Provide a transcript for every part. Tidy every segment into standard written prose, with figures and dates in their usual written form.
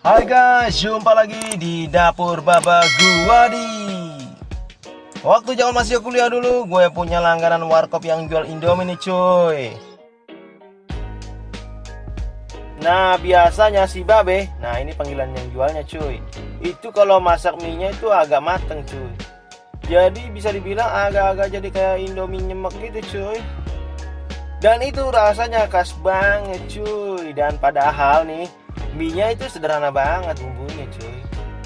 Hai guys, jumpa lagi di dapur Baba Guwadi. Waktu zaman masih kuliah dulu, gue punya langganan warkop yang jual Indomie nih cuy. Nah biasanya si Babe, nah ini panggilan yang jualnya cuy, itu kalau masak mie-nya itu agak mateng cuy. Jadi bisa dibilang agak-agak jadi kayak Indomie nyemek gitu cuy. Dan itu rasanya khas banget cuy. Dan padahal nih mie-nya itu sederhana banget bumbunya cuy,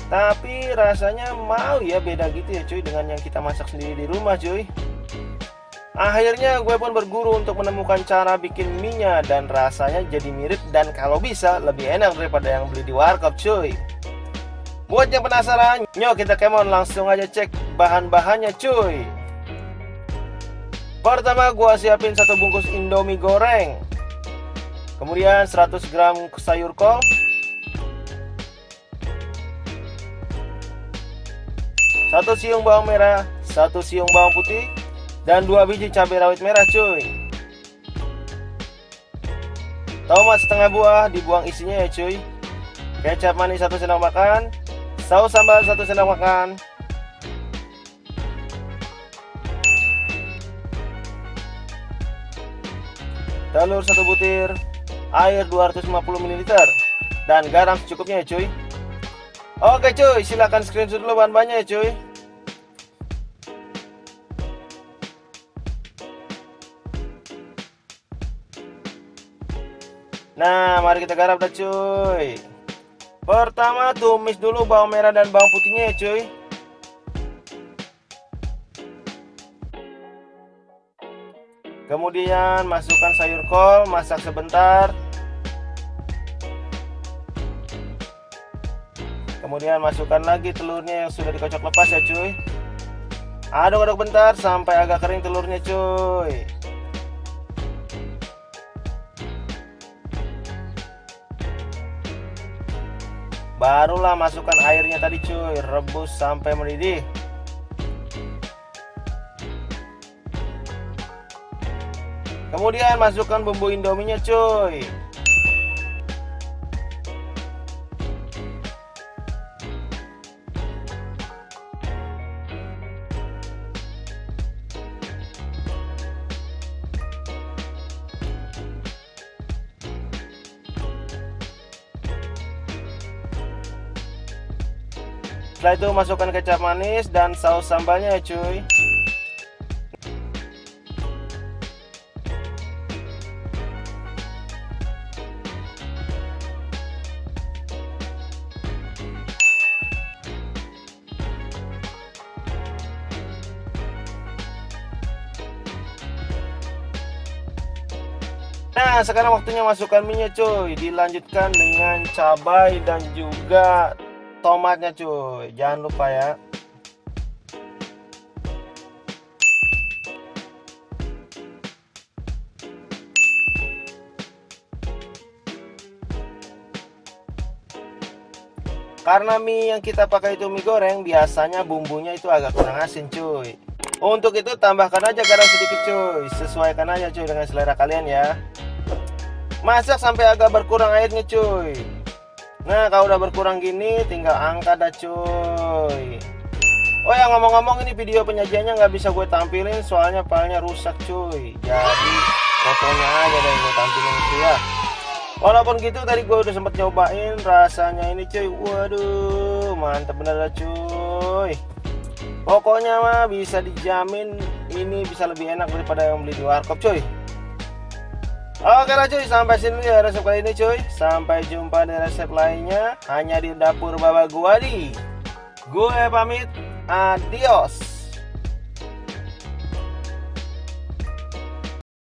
tapi rasanya mau ya beda gitu ya cuy dengan yang kita masak sendiri di rumah cuy. Akhirnya gue pun berguru untuk menemukan cara bikin mie-nya dan rasanya jadi mirip dan kalau bisa lebih enak daripada yang beli di warkop cuy. Buat yang penasaran, yuk kita kemon langsung aja cek bahan-bahannya cuy. Pertama gue siapin satu bungkus Indomie goreng, kemudian 100 gram sayur kol, 1 siung bawang merah, 1 siung bawang putih, dan 2 biji cabai rawit merah cuy. Tomat setengah buah dibuang isinya ya cuy. Kecap manis 1 sendok makan, saus sambal 1 sendok makan, telur 1 butir, air 250 ml, dan garam secukupnya ya cuy. Oke cuy, silahkan screenshot dulu bahan-bahannya ya cuy. Nah mari kita garap dah cuy. Pertama tumis dulu bawang merah dan bawang putihnya ya cuy. Kemudian masukkan sayur kol, masak sebentar. Kemudian masukkan lagi telurnya yang sudah dikocok lepas ya cuy. Aduk-aduk bentar sampai agak kering telurnya cuy. Barulah masukkan airnya tadi cuy, rebus sampai mendidih. Kemudian masukkan bumbu Indominya cuy. Setelah itu masukkan kecap manis dan saus sambalnya ya cuy. Nah sekarang waktunya masukkan minyak cuy. Dilanjutkan dengan cabai dan juga tomatnya cuy, jangan lupa ya. Karena mie yang kita pakai itu mie goreng, biasanya bumbunya itu agak kurang asin cuy. Untuk itu tambahkan aja garam sedikit cuy, sesuaikan aja cuy dengan selera kalian ya. Masak sampai agak berkurang airnya cuy. Nah kalau udah berkurang gini tinggal angkat dah cuy. Oh ya ngomong-ngomong, ini video penyajiannya nggak bisa gue tampilin soalnya filenya rusak cuy. Jadi fotonya aja deh gue tampilin itu ya. Walaupun gitu tadi gue udah sempet nyobain rasanya ini cuy. Waduh mantep bener dah cuy. Pokoknya mah bisa dijamin ini bisa lebih enak daripada yang beli di warkop cuy. Oke lah cuy, sampai sini ya resep kali ini cuy. Sampai jumpa di resep lainnya hanya di dapur Baba Guwadi. Gue pamit, adios.